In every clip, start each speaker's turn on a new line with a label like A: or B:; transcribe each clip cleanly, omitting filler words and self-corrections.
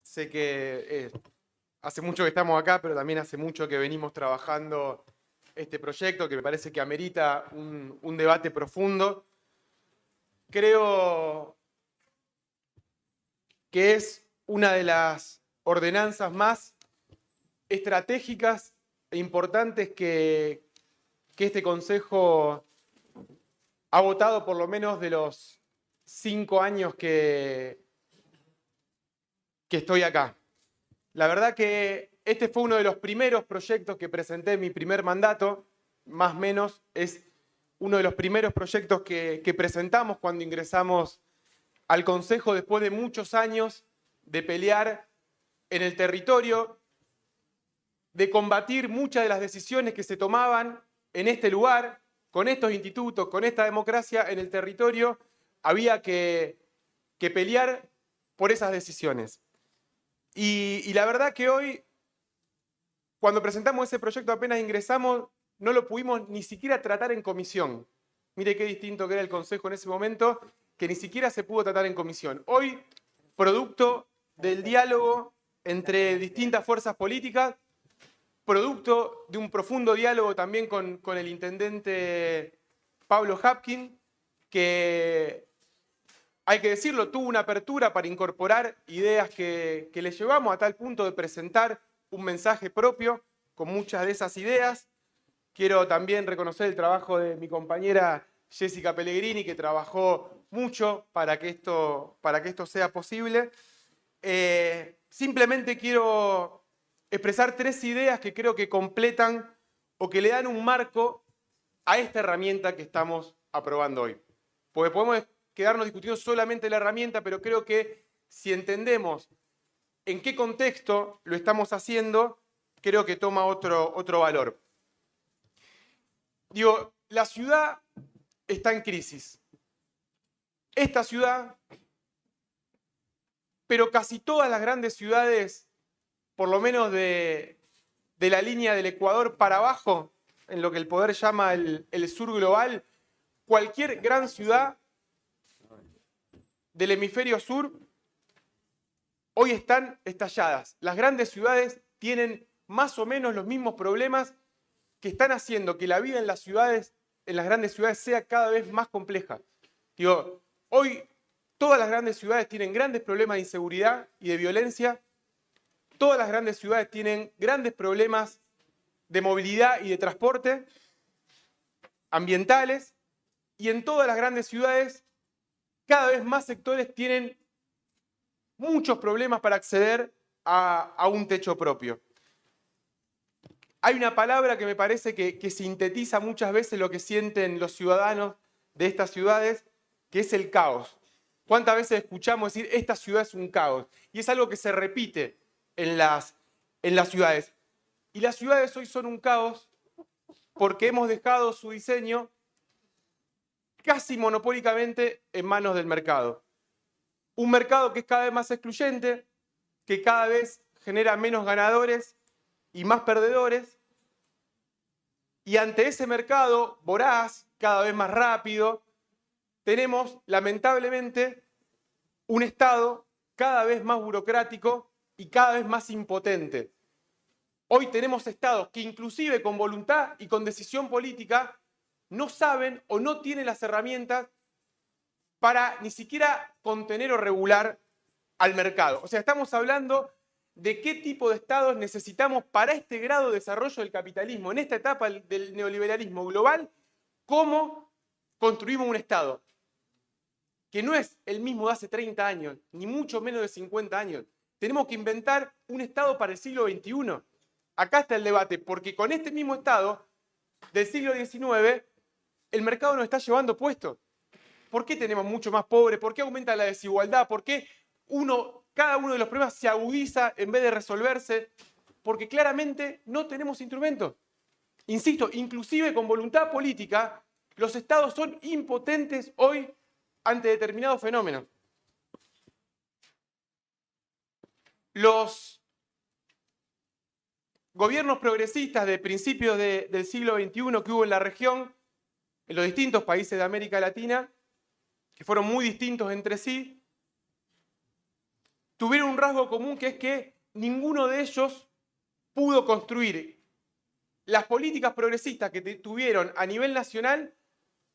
A: Sé que hace mucho que estamos acá, pero también hace mucho que venimos trabajando este proyecto, que me parece que amerita un debate profundo. Creo que es una de las ordenanzas más estratégicas e importantes que este Consejo ha votado, por lo menos de los 5 años que estoy acá. La verdad que este fue uno de los primeros proyectos que presenté en mi primer mandato, más o menos es uno de los primeros proyectos que presentamos cuando ingresamos al Consejo después de muchos años de pelear en el territorio, de combatir muchas de las decisiones que se tomaban en este lugar, con estos institutos, con esta democracia en el territorio, había que pelear por esas decisiones. Y la verdad que hoy, cuando presentamos ese proyecto apenas ingresamos, no lo pudimos ni siquiera tratar en comisión. Mire qué distinto que era el Consejo en ese momento, que ni siquiera se pudo tratar en comisión. Hoy, producto del diálogo entre distintas fuerzas políticas, producto de un profundo diálogo también con el intendente Pablo Hapkin, que, hay que decirlo, tuvo una apertura para incorporar ideas que le llevamos a tal punto de presentar un mensaje propio con muchas de esas ideas. Quiero también reconocer el trabajo de mi compañera Jessica Pellegrini, que trabajó mucho para que esto sea posible. Simplemente quiero expresar 3 ideas que creo que completan o que le dan un marco a esta herramienta que estamos aprobando hoy. Porque podemos quedarnos discutiendo solamente la herramienta, pero creo que si entendemos en qué contexto lo estamos haciendo, creo que toma otro valor. Digo, la ciudad está en crisis. Esta ciudad, pero casi todas las grandes ciudades, por lo menos de la línea del Ecuador para abajo, en lo que el poder llama el sur global, cualquier gran ciudad del hemisferio sur hoy están estalladas. Las grandes ciudades tienen más o menos los mismos problemas que están haciendo que la vida en las ciudades, en las grandes ciudades, sea cada vez más compleja. Digo, hoy todas las grandes ciudades tienen grandes problemas de inseguridad y de violencia. Todas las grandes ciudades tienen grandes problemas de movilidad y de transporte, ambientales, y en todas las grandes ciudades cada vez más sectores tienen muchos problemas para acceder a un techo propio. Hay una palabra que me parece que sintetiza muchas veces lo que sienten los ciudadanos de estas ciudades, que es el caos. ¿Cuántas veces escuchamos decir, esta ciudad es un caos? Y es algo que se repite en las ciudades. Y las ciudades hoy son un caos porque hemos dejado su diseño casi monopólicamente en manos del mercado. Un mercado que es cada vez más excluyente, que cada vez genera menos ganadores y más perdedores. Y ante ese mercado voraz, cada vez más rápido, tenemos lamentablemente un Estado cada vez más burocrático y cada vez más impotente. Hoy tenemos estados que inclusive con voluntad y con decisión política no saben o no tienen las herramientas para ni siquiera contener o regular al mercado. O sea, estamos hablando de qué tipo de estados necesitamos para este grado de desarrollo del capitalismo, en esta etapa del neoliberalismo global, cómo construimos un estado que no es el mismo de hace 30 años, ni mucho menos de 50 años. Tenemos que inventar un estado para el siglo XXI. Acá está el debate, porque con este mismo estado del siglo XIX, el mercado nos está llevando puesto. ¿Por qué tenemos mucho más pobres? ¿Por qué aumenta la desigualdad? ¿Por qué cada uno de los problemas se agudiza en vez de resolverse? Porque claramente no tenemos instrumentos. Insisto, inclusive con voluntad política, los estados son impotentes hoy ante determinados fenómenos. Los gobiernos progresistas de principios del siglo XXI que hubo en la región, en los distintos países de América Latina, que fueron muy distintos entre sí, tuvieron un rasgo común, que es que ninguno de ellos pudo construir las políticas progresistas que tuvieron a nivel nacional.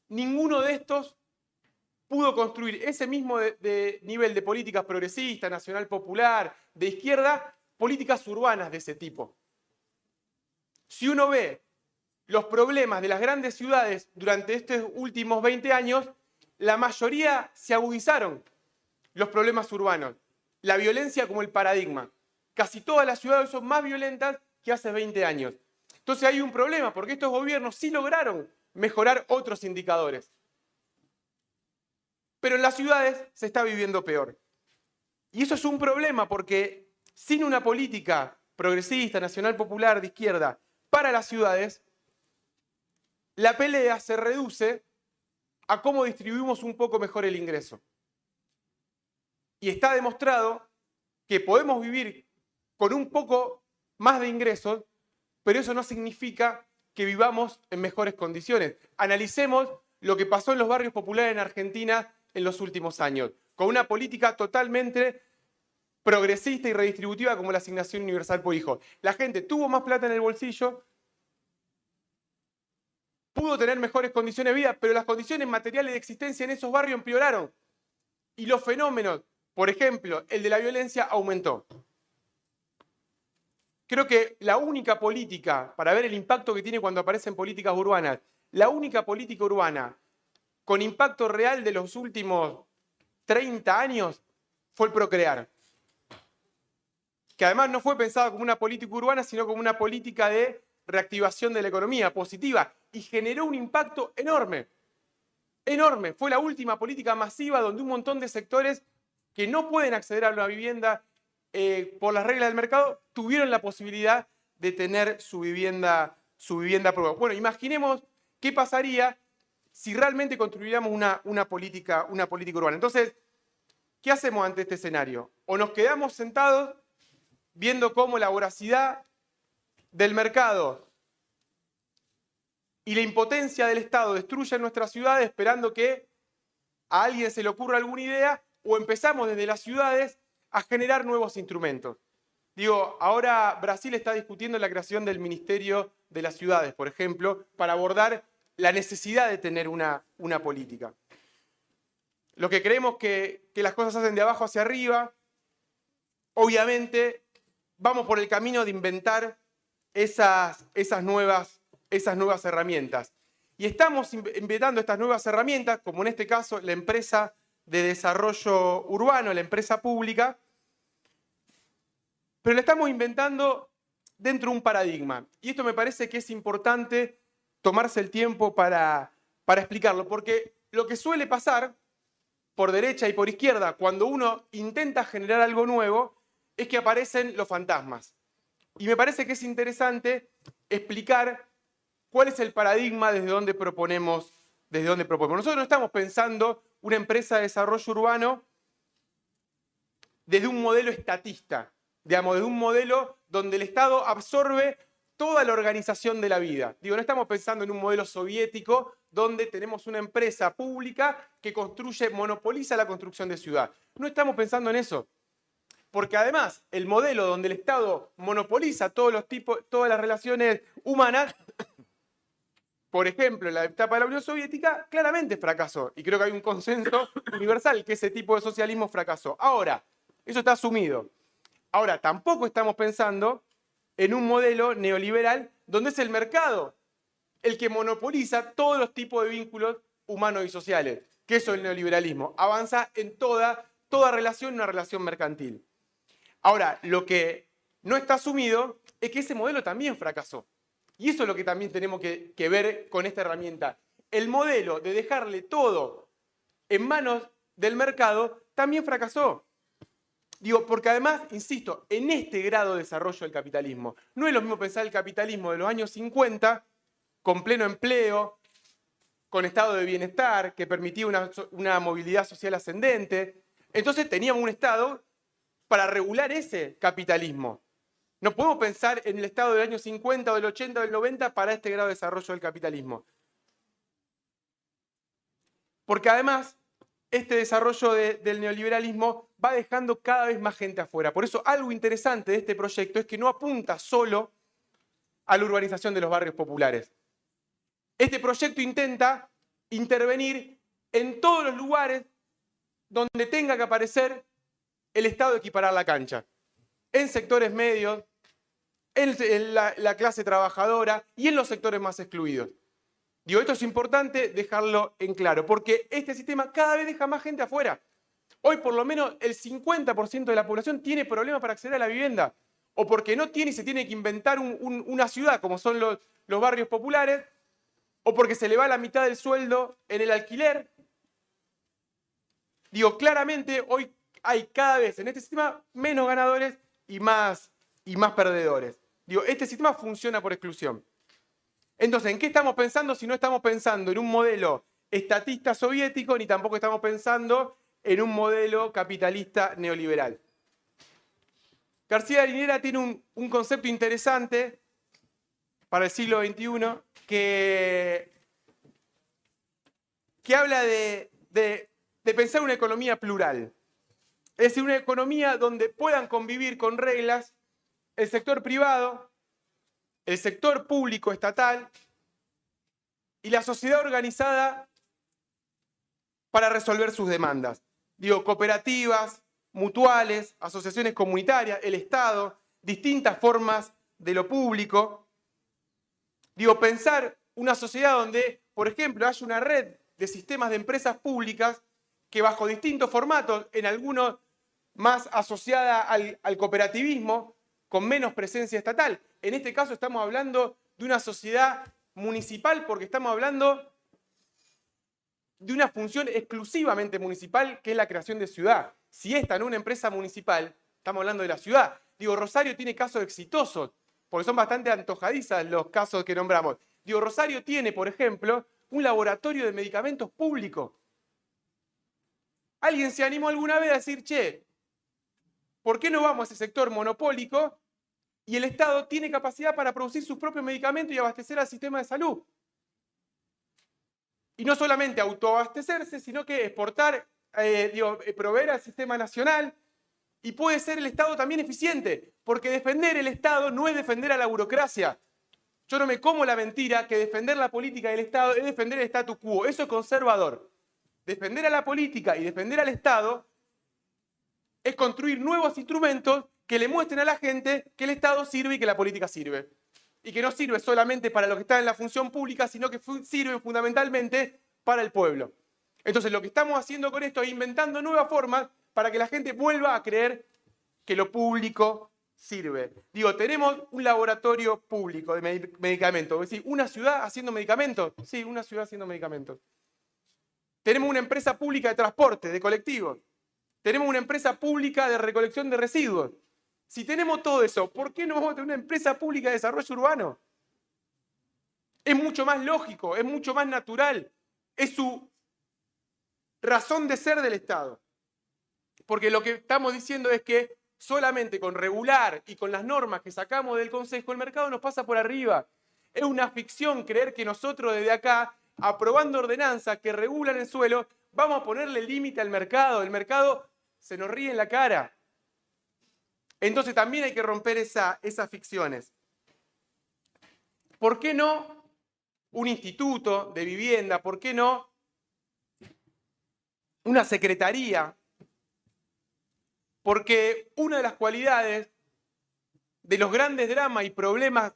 A: Ninguno de estos pudo construir ese mismo nivel de políticas progresistas, nacional popular, de izquierda, políticas urbanas de ese tipo. Si uno ve los problemas de las grandes ciudades durante estos últimos 20 años, la mayoría se agudizaron los problemas urbanos. La violencia como el paradigma. Casi todas las ciudades son más violentas que hace 20 años. Entonces hay un problema, porque estos gobiernos sí lograron mejorar otros indicadores. Pero en las ciudades se está viviendo peor. Y eso es un problema, porque sin una política progresista, nacional popular, de izquierda, para las ciudades, la pelea se reduce a cómo distribuimos un poco mejor el ingreso. Y está demostrado que podemos vivir con un poco más de ingresos, pero eso no significa que vivamos en mejores condiciones. Analicemos lo que pasó en los barrios populares en Argentina en los últimos años, con una política totalmente progresista y redistributiva como la asignación universal por hijo. La gente tuvo más plata en el bolsillo, pudo tener mejores condiciones de vida, pero las condiciones materiales de existencia en esos barrios empeoraron. Y los fenómenos, por ejemplo, el de la violencia, aumentó. Creo que la única política, para ver el impacto que tiene cuando aparecen políticas urbanas, la única política urbana con impacto real de los últimos 30 años fue el Procrear. Que además no fue pensado como una política urbana, sino como una política de reactivación de la economía positiva, y generó un impacto enorme. Enorme. Fue la última política masiva donde un montón de sectores que no pueden acceder a una vivienda por las reglas del mercado tuvieron la posibilidad de tener su vivienda propia. Bueno, imaginemos qué pasaría si realmente construyéramos una política urbana. Entonces, ¿qué hacemos ante este escenario? O nos quedamos sentados viendo cómo la voracidad del mercado y la impotencia del Estado destruyen nuestras ciudades esperando que a alguien se le ocurra alguna idea, o empezamos desde las ciudades a generar nuevos instrumentos. Digo, ahora Brasil está discutiendo la creación del Ministerio de las Ciudades, por ejemplo, para abordar la necesidad de tener una política. Los que creemos que las cosas se hacen de abajo hacia arriba, obviamente vamos por el camino de inventar esas nuevas herramientas. Y estamos inventando estas nuevas herramientas, como en este caso la empresa de desarrollo urbano, la empresa pública, pero la estamos inventando dentro de un paradigma. Y esto me parece que es importante tomarse el tiempo para explicarlo, porque lo que suele pasar por derecha y por izquierda cuando uno intenta generar algo nuevo es que aparecen los fantasmas. Y me parece que es interesante explicar cuál es el paradigma desde donde proponemos. Nosotros no estamos pensando una empresa de desarrollo urbano desde un modelo estatista, digamos, desde un modelo donde el Estado absorbe toda la organización de la vida. Digo, no estamos pensando en un modelo soviético donde tenemos una empresa pública que monopoliza la construcción de ciudad. No estamos pensando en eso. Porque además, el modelo donde el Estado monopoliza todas las relaciones humanas, por ejemplo, en la etapa de la Unión Soviética, claramente fracasó. Y creo que hay un consenso universal que ese tipo de socialismo fracasó. Ahora, eso está asumido. Ahora, tampoco estamos pensando en un modelo neoliberal donde es el mercado el que monopoliza todos los tipos de vínculos humanos y sociales, que eso es el neoliberalismo. Avanza en toda relación, una relación mercantil. Ahora, lo que no está asumido es que ese modelo también fracasó. Y eso es lo que también tenemos que ver con esta herramienta. El modelo de dejarle todo en manos del mercado también fracasó. Digo, porque además, insisto, en este grado de desarrollo del capitalismo, no es lo mismo pensar el capitalismo de los años 50, con pleno empleo, con estado de bienestar, que permitía una movilidad social ascendente. Entonces teníamos un Estado para regular ese capitalismo. No podemos pensar en el Estado del año 50 o del 80 o del 90 para este grado de desarrollo del capitalismo. Porque además, este desarrollo del neoliberalismo va dejando cada vez más gente afuera. Por eso algo interesante de este proyecto es que no apunta solo a la urbanización de los barrios populares. Este proyecto intenta intervenir en todos los lugares donde tenga que aparecer el Estado de equiparar la cancha. En sectores medios, en la clase trabajadora y en los sectores más excluidos. Digo, esto es importante dejarlo en claro, porque este sistema cada vez deja más gente afuera. Hoy por lo menos el 50% de la población tiene problemas para acceder a la vivienda, o porque no tiene y se tiene que inventar una ciudad, como son los barrios populares, o porque se le va la mitad del sueldo en el alquiler. Digo, claramente hoy hay cada vez en este sistema menos ganadores y más perdedores. Digo, este sistema funciona por exclusión. Entonces, ¿en qué estamos pensando si no estamos pensando en un modelo estatista soviético ni tampoco estamos pensando en un modelo capitalista neoliberal? García Linera tiene un concepto interesante para el siglo XXI que habla de pensar una economía plural. Es decir, una economía donde puedan convivir con reglas el sector privado, el sector público estatal y la sociedad organizada para resolver sus demandas. Digo, cooperativas, mutuales, asociaciones comunitarias, el Estado, distintas formas de lo público. Digo, pensar una sociedad donde, por ejemplo, haya una red de sistemas de empresas públicas que bajo distintos formatos, en algunos más asociada al cooperativismo, con menos presencia estatal. En este caso estamos hablando de una sociedad municipal porque estamos hablando de una función exclusivamente municipal que es la creación de ciudad. Si esta no es una empresa municipal, estamos hablando de la ciudad. Digo, Rosario tiene casos exitosos, porque son bastante antojadizas los casos que nombramos. Digo, Rosario tiene, por ejemplo, un laboratorio de medicamentos públicos. ¿Alguien se animó alguna vez a decir, che, ¿por qué no vamos a ese sector monopólico y el Estado tiene capacidad para producir sus propios medicamentos y abastecer al sistema de salud? Y no solamente autoabastecerse, sino que exportar, proveer al sistema nacional. Y puede ser el Estado también eficiente, porque defender el Estado no es defender a la burocracia. Yo no me como la mentira que defender la política del Estado es defender el statu quo. Eso es conservador. Defender a la política y defender al Estado es construir nuevos instrumentos que le muestren a la gente que el Estado sirve y que la política sirve. Y que no sirve solamente para los que están en la función pública, sino que sirve fundamentalmente para el pueblo. Entonces, lo que estamos haciendo con esto es inventando nuevas formas para que la gente vuelva a creer que lo público sirve. Digo, tenemos un laboratorio público de medicamentos. Es decir, ¿una ciudad haciendo medicamentos? Sí, una ciudad haciendo medicamentos. Tenemos una empresa pública de transporte, de colectivos. Tenemos una empresa pública de recolección de residuos. Si tenemos todo eso, ¿por qué no vamos a tener una empresa pública de desarrollo urbano? Es mucho más lógico, es mucho más natural. Es su razón de ser del Estado. Porque lo que estamos diciendo es que solamente con regular y con las normas que sacamos del Consejo, el mercado nos pasa por arriba. Es una ficción creer que nosotros desde acá, aprobando ordenanzas que regulan el suelo, vamos a ponerle límite al mercado. El mercado se nos ríe en la cara. Entonces también hay que romper esas ficciones. ¿Por qué no un instituto de vivienda? ¿Por qué no una secretaría? Porque una de las cualidades de los grandes dramas y problemas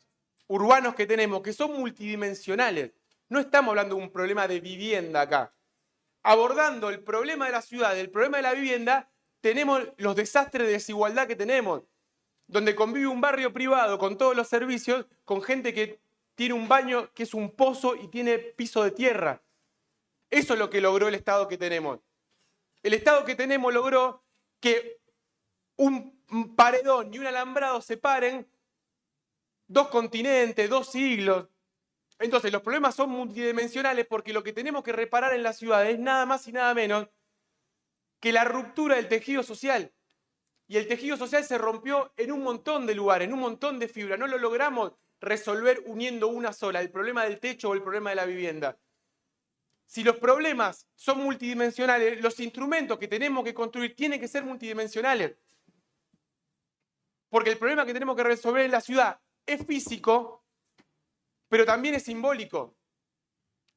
A: urbanos que tenemos, que son multidimensionales, no estamos hablando de un problema de vivienda acá. Abordando el problema de la ciudad, el problema de la vivienda, tenemos los desastres de desigualdad que tenemos, donde convive un barrio privado con todos los servicios, con gente que tiene un baño que es un pozo y tiene piso de tierra. Eso es lo que logró el Estado que tenemos. El Estado que tenemos logró que un paredón y un alambrado separen dos continentes, 2 siglos. Entonces los problemas son multidimensionales porque lo que tenemos que reparar en la ciudad es nada más y nada menos que la ruptura del tejido social. Y el tejido social se rompió en un montón de lugares, en un montón de fibras. No lo logramos resolver uniendo una sola, el problema del techo o el problema de la vivienda. Si los problemas son multidimensionales, los instrumentos que tenemos que construir tienen que ser multidimensionales. Porque el problema que tenemos que resolver en la ciudad es físico, pero también es simbólico.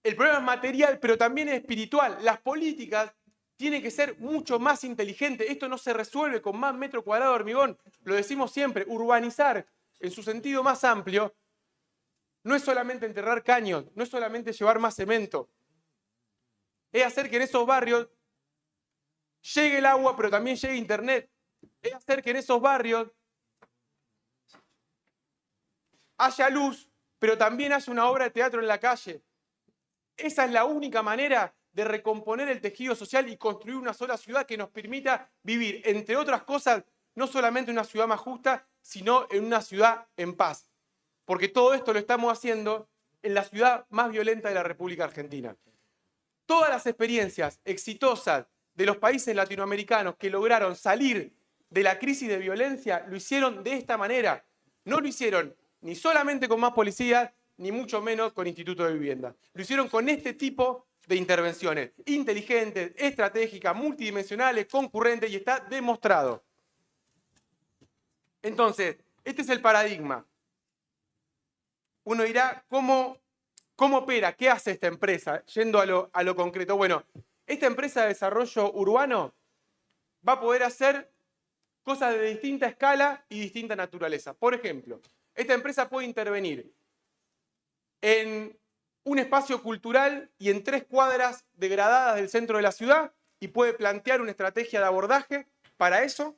A: El problema es material, pero también es espiritual. Las políticas tienen que ser mucho más inteligentes. Esto no se resuelve con más metro cuadrado de hormigón. Lo decimos siempre, urbanizar en su sentido más amplio no es solamente enterrar caños, no es solamente llevar más cemento. Es hacer que en esos barrios llegue el agua, pero también llegue internet. Es hacer que en esos barrios haya luz, pero también haya una obra de teatro en la calle. Esa es la única manera de recomponer el tejido social y construir una sola ciudad que nos permita vivir, entre otras cosas, no solamente en una ciudad más justa, sino en una ciudad en paz. Porque todo esto lo estamos haciendo en la ciudad más violenta de la República Argentina. Todas las experiencias exitosas de los países latinoamericanos que lograron salir de la crisis de violencia lo hicieron de esta manera. No lo hicieron ni solamente con más policías, ni mucho menos con institutos de vivienda. Lo hicieron con este tipo de intervenciones inteligentes, estratégicas, multidimensionales, concurrentes, y está demostrado. Entonces, este es el paradigma. Uno dirá, ¿cómo opera? ¿Qué hace esta empresa? Yendo a lo concreto. Bueno, esta empresa de desarrollo urbano va a poder hacer cosas de distinta escala y distinta naturaleza. Por ejemplo, esta empresa puede intervenir en un espacio cultural y en 3 cuadras degradadas del centro de la ciudad y puede plantear una estrategia de abordaje para eso.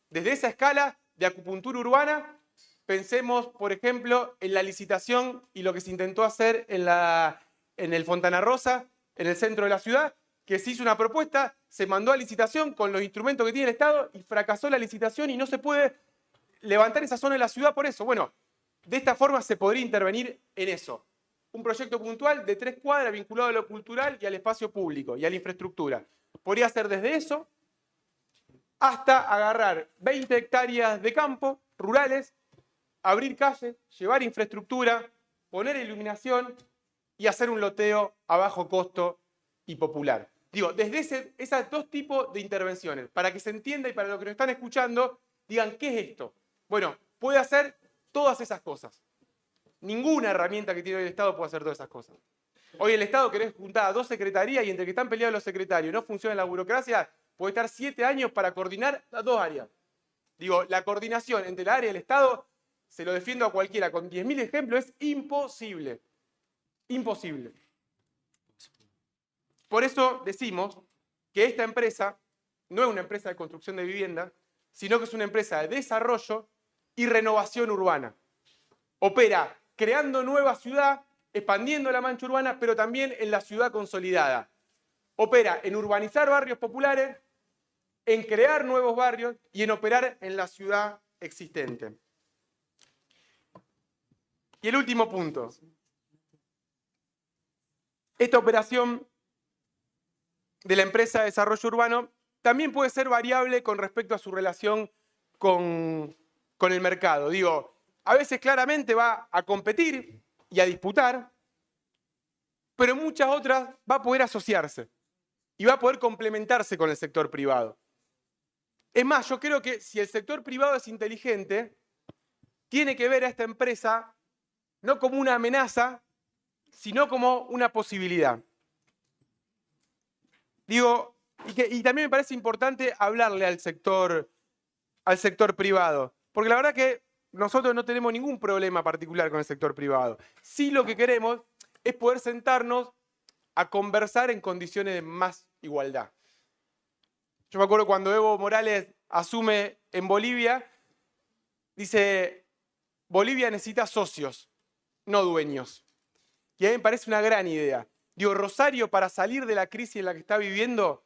A: Desde esa escala de acupuntura urbana, pensemos, por ejemplo, en la licitación y lo que se intentó hacer en el Fontana Rosa, en el centro de la ciudad, que se hizo una propuesta, se mandó a licitación con los instrumentos que tiene el Estado y fracasó la licitación y no se puede levantar esa zona de la ciudad por eso. Bueno, de esta forma se podría intervenir en eso. Un proyecto puntual de 3 cuadras vinculado a lo cultural y al espacio público y a la infraestructura. Podría ser desde eso hasta agarrar 20 hectáreas de campo rurales, abrir calles, llevar infraestructura, poner iluminación y hacer un loteo a bajo costo y popular. Digo, desde esos 2 tipos de intervenciones, para que se entienda y para los que nos están escuchando, digan, ¿qué es esto? Bueno, puede hacer todas esas cosas. Ninguna herramienta que tiene hoy el Estado puede hacer todas esas cosas. Hoy el Estado querés juntar a 2 secretarías y entre que están peleados los secretarios y no funciona la burocracia, puede estar 7 años para coordinar las 2 áreas. Digo, la coordinación entre la área y el Estado, se lo defiendo a cualquiera, con 10.000 ejemplos, es imposible. Imposible. Por eso decimos que esta empresa no es una empresa de construcción de vivienda, sino que es una empresa de desarrollo y renovación urbana. Opera creando nueva ciudad, expandiendo la mancha urbana, pero también en la ciudad consolidada. Opera en urbanizar barrios populares, en crear nuevos barrios y en operar en la ciudad existente. Y el último punto. Esta operación de la empresa de desarrollo urbano también puede ser variable con respecto a su relación con el mercado. Digo, a veces claramente va a competir y a disputar, pero en muchas otras va a poder asociarse y va a poder complementarse con el sector privado. Es más, yo creo que si el sector privado es inteligente, tiene que ver a esta empresa no como una amenaza, sino como una posibilidad. Digo, y también me parece importante hablarle al sector privado, porque la verdad que nosotros no tenemos ningún problema particular con el sector privado. Sí, lo que queremos es poder sentarnos a conversar en condiciones de más igualdad. Yo me acuerdo cuando Evo Morales asume en Bolivia, dice, Bolivia necesita socios, no dueños. Y a mí me parece una gran idea. Digo, Rosario, para salir de la crisis en la que está viviendo,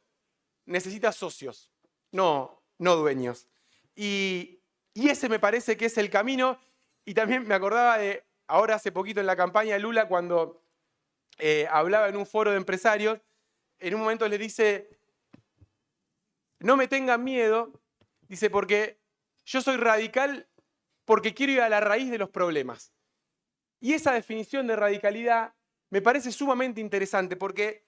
A: necesita socios, no dueños. Y ese me parece que es el camino. Y también me acordaba de, ahora hace poquito en la campaña de Lula, cuando hablaba en un foro de empresarios, en un momento le dice, no me tengan miedo, dice, porque yo soy radical porque quiero ir a la raíz de los problemas. Y esa definición de radicalidad me parece sumamente interesante porque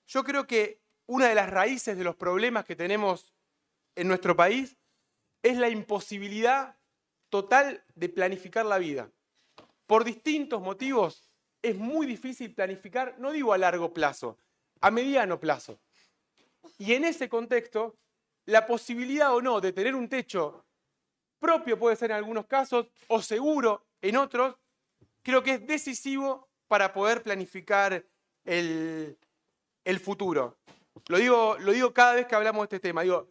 A: yo creo que una de las raíces de los problemas que tenemos en nuestro país es la imposibilidad total de planificar la vida. Por distintos motivos es muy difícil planificar, no digo a largo plazo, a mediano plazo. Y en ese contexto, la posibilidad o no de tener un techo propio puede ser en algunos casos, o seguro en otros, creo que es decisivo para poder planificar el futuro. Lo digo cada vez que hablamos de este tema. Digo,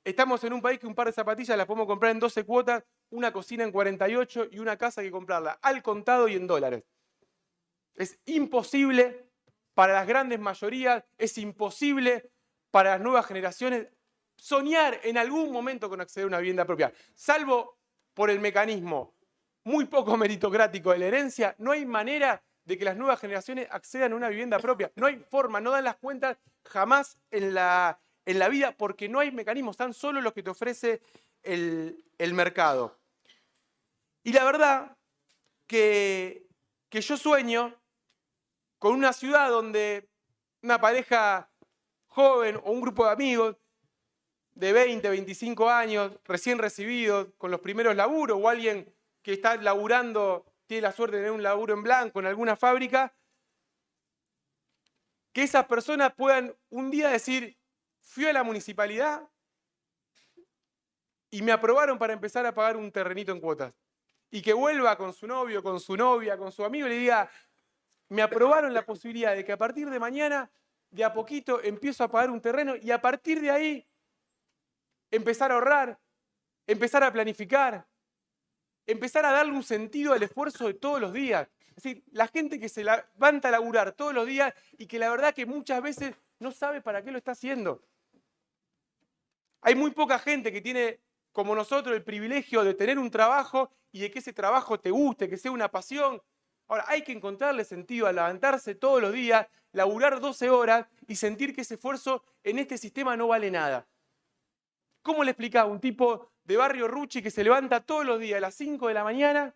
A: estamos en un país que un par de zapatillas las podemos comprar en 12 cuotas, una cocina en 48 y una casa hay que comprarla al contado y en dólares. Es imposible para las grandes mayorías, es imposible para las nuevas generaciones soñar en algún momento con acceder a una vivienda propia. Salvo por el mecanismo muy poco meritocrático de la herencia, no hay manera de que las nuevas generaciones accedan a una vivienda propia. No hay forma, no dan las cuentas jamás en la vida porque no hay mecanismos, están solo los que te ofrece el mercado. Y la verdad que yo sueño con una ciudad donde una pareja joven o un grupo de amigos de 20, 25 años, recién recibidos, con los primeros laburos, o alguien que está laburando, tiene la suerte de tener un laburo en blanco en alguna fábrica, que esas personas puedan un día decir, fui a la municipalidad y me aprobaron para empezar a pagar un terrenito en cuotas. Y que vuelva con su novio, con su novia, con su amigo y le diga, me aprobaron la posibilidad de que a partir de mañana, de a poquito, empiezo a pagar un terreno y a partir de ahí empezar a ahorrar, empezar a planificar, empezar a darle un sentido al esfuerzo de todos los días. Es decir, la gente que se levanta a laburar todos los días y que la verdad que muchas veces no sabe para qué lo está haciendo. Hay muy poca gente que tiene, como nosotros, el privilegio de tener un trabajo y de que ese trabajo te guste, que sea una pasión. Ahora, hay que encontrarle sentido a levantarse todos los días, laburar 12 horas y sentir que ese esfuerzo en este sistema no vale nada. ¿Cómo le explicaba a un tipo de Barrio Ruchi que se levanta todos los días a las 5 de la mañana,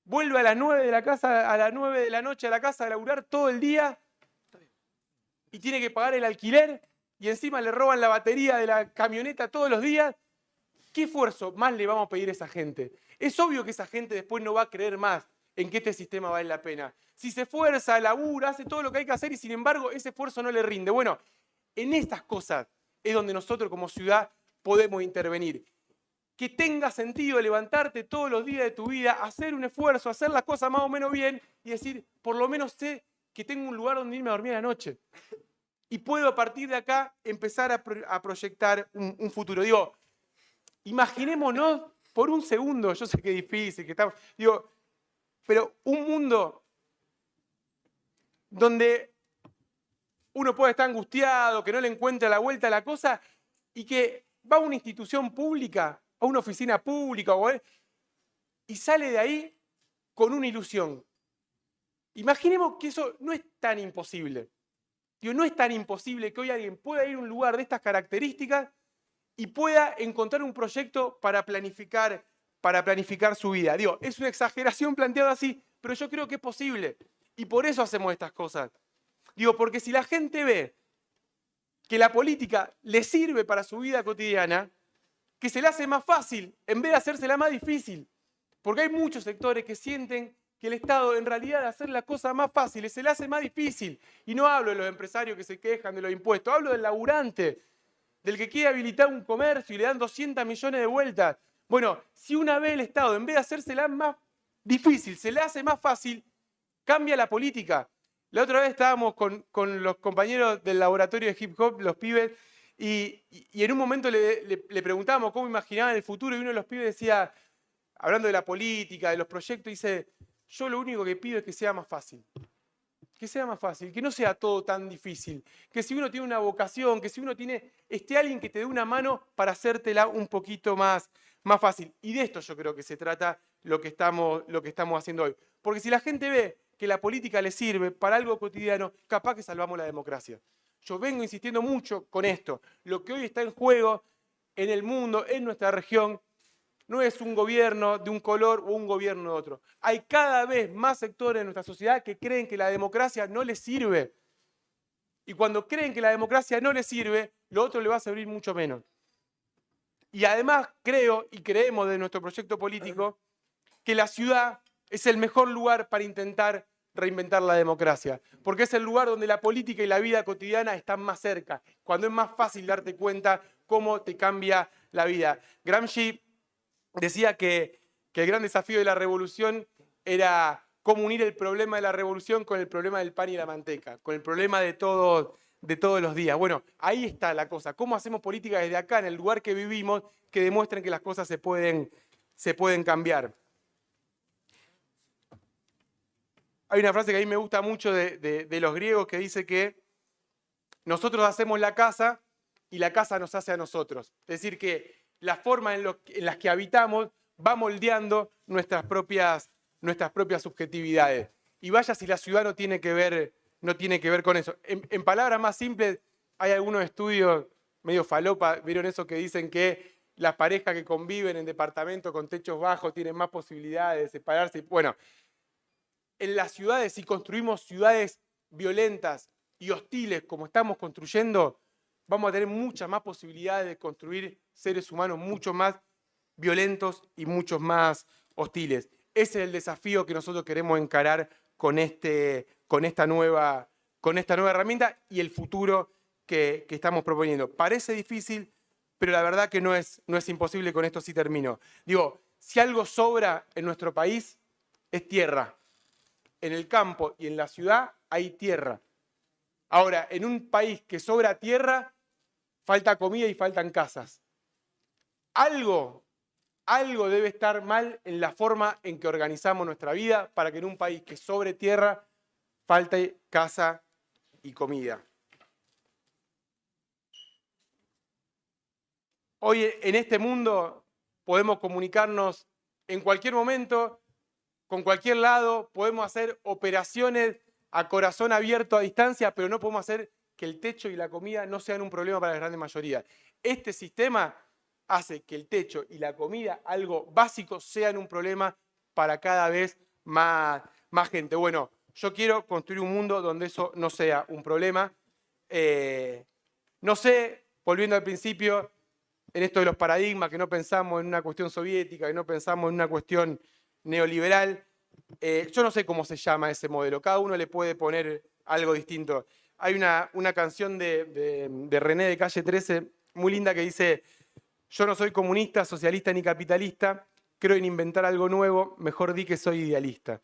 A: vuelve a las 9 de la casa, a las 9 de la noche a la casa a laburar todo el día y tiene que pagar el alquiler y encima le roban la batería de la camioneta todos los días? ¿Qué esfuerzo más le vamos a pedir a esa gente? Es obvio que esa gente después no va a creer más en que este sistema vale la pena. Si se esfuerza, labura, hace todo lo que hay que hacer y sin embargo ese esfuerzo no le rinde. Bueno, en estas cosas es donde nosotros como ciudad podemos intervenir. Que tenga sentido levantarte todos los días de tu vida, hacer un esfuerzo, hacer las cosas más o menos bien y decir, por lo menos sé que tengo un lugar donde irme a dormir a la noche. Y puedo a partir de acá empezar a proyectar un futuro. Digo, imaginémonos por un segundo, yo sé que es difícil, que estamos, digo, pero un mundo donde uno puede estar angustiado, que no le encuentra la vuelta a la cosa y que va a una institución pública, a una oficina pública, y sale de ahí con una ilusión. Imaginemos que eso no es tan imposible. Digo, no es tan imposible que hoy alguien pueda ir a un lugar de estas características y pueda encontrar un proyecto para planificar su vida. Digo, es una exageración planteada así, pero yo creo que es posible. Y por eso hacemos estas cosas. Digo, porque si la gente ve que la política le sirve para su vida cotidiana, que se le hace más fácil en vez de hacérsela más difícil. Porque hay muchos sectores que sienten que el Estado en realidad de hacer las cosas más fáciles se le hace más difícil. Y no hablo de los empresarios que se quejan de los impuestos, hablo del laburante, del que quiere habilitar un comercio y le dan 200 millones de vueltas. Bueno, si una vez el Estado, en vez de hacérsela más difícil, se le hace más fácil, cambia la política. La otra vez estábamos con los compañeros del laboratorio de hip hop, los pibes, y en un momento le preguntábamos cómo imaginaban el futuro y uno de los pibes decía, hablando de la política, de los proyectos, dice, yo lo único que pido es que sea más fácil. Que sea más fácil, que no sea todo tan difícil. Que si uno tiene una vocación, que si uno tiene, esté alguien que te dé una mano para hacértela un poquito más fácil. Y de esto yo creo que se trata lo que estamos haciendo hoy. Porque si la gente ve que la política le sirve para algo cotidiano, capaz que salvamos la democracia. Yo vengo insistiendo mucho con esto. Lo que hoy está en juego en el mundo, en nuestra región, no es un gobierno de un color o un gobierno de otro. Hay cada vez más sectores de nuestra sociedad que creen que la democracia no les sirve. Y cuando creen que la democracia no les sirve, lo otro le va a servir mucho menos. Y además creo y creemos de nuestro proyecto político que la ciudad es el mejor lugar para intentar reinventar la democracia, porque es el lugar donde la política y la vida cotidiana están más cerca, cuando es más fácil darte cuenta cómo te cambia la vida. Gramsci decía que el gran desafío de la revolución era cómo unir el problema de la revolución con el problema del pan y la manteca, con el problema de todos los días. Bueno, ahí está la cosa. ¿Cómo hacemos política desde acá, en el lugar que vivimos, que demuestren que las cosas se pueden cambiar? Hay una frase que a mí me gusta mucho de los griegos que dice que nosotros hacemos la casa y la casa nos hace a nosotros. Es decir, que la forma en las que habitamos va moldeando nuestras propias subjetividades. Y vaya si la ciudad no tiene que ver con eso. En palabras más simples, hay algunos estudios medio falopa, vieron eso que dicen que las parejas que conviven en departamentos con techos bajos tienen más posibilidades de separarse. Bueno, en las ciudades, si construimos ciudades violentas y hostiles como estamos construyendo, vamos a tener muchas más posibilidades de construir seres humanos mucho más violentos y muchos más hostiles. Ese es el desafío que nosotros queremos encarar con esta nueva herramienta y el futuro que estamos proponiendo. Parece difícil, pero la verdad que no es imposible. Con esto sí termino. Digo, si algo sobra en nuestro país, es tierra. En el campo y en la ciudad hay tierra. Ahora, en un país que sobra tierra, falta comida y faltan casas. Algo debe estar mal en la forma en que organizamos nuestra vida para que en un país que sobre tierra falte casa y comida. Hoy en este mundo podemos comunicarnos en cualquier momento, con cualquier lado, podemos hacer operaciones a corazón abierto a distancia, pero no podemos hacer que el techo y la comida no sean un problema para la gran mayoría. Este sistema hace que el techo y la comida, algo básico, sean un problema para cada vez más gente. Bueno, yo quiero construir un mundo donde eso no sea un problema. No sé, volviendo al principio, en esto de los paradigmas, que no pensamos en una cuestión soviética, que no pensamos en una cuestión neoliberal. Yo no sé cómo se llama ese modelo, cada uno le puede poner algo distinto. Hay una canción de René de Calle 13 muy linda que dice: yo no soy comunista, socialista ni capitalista, creo en inventar algo nuevo, mejor di que soy idealista.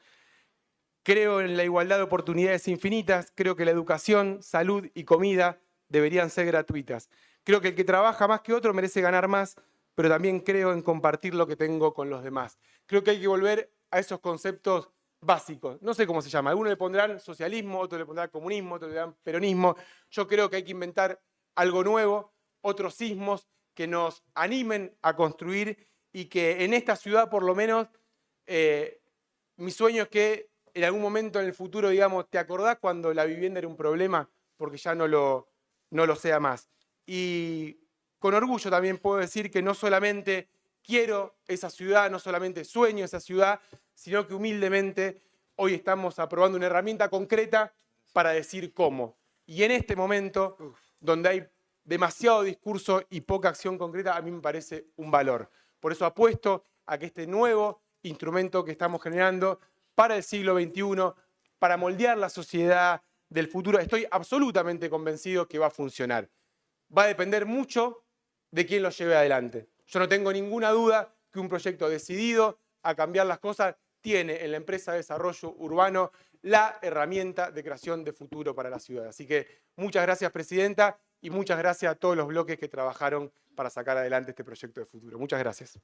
A: Creo en la igualdad de oportunidades infinitas, creo que la educación, salud y comida deberían ser gratuitas. Creo que el que trabaja más que otro merece ganar más, pero también creo en compartir lo que tengo con los demás. Creo que hay que volver a esos conceptos básicos. No sé cómo se llama. Algunos le pondrán socialismo, otros le pondrán comunismo, otros le pondrán peronismo. Yo creo que hay que inventar algo nuevo, otros sismos que nos animen a construir y que en esta ciudad, por lo menos, mi sueño es que en algún momento en el futuro, digamos, ¿te acordás cuando la vivienda era un problema? Porque ya no lo sea más. Y con orgullo también puedo decir que no solamente quiero esa ciudad, no solamente sueño esa ciudad, sino que humildemente hoy estamos aprobando una herramienta concreta para decir cómo. Y en este momento, donde hay demasiado discurso y poca acción concreta, a mí me parece un valor. Por eso apuesto a que este nuevo instrumento que estamos generando para el siglo XXI, para moldear la sociedad del futuro, estoy absolutamente convencido que va a funcionar. Va a depender mucho de quién lo lleve adelante. Yo no tengo ninguna duda que un proyecto decidido a cambiar las cosas tiene en la empresa de desarrollo urbano la herramienta de creación de futuro para la ciudad. Así que muchas gracias, Presidenta, y muchas gracias a todos los bloques que trabajaron para sacar adelante este proyecto de futuro. Muchas gracias.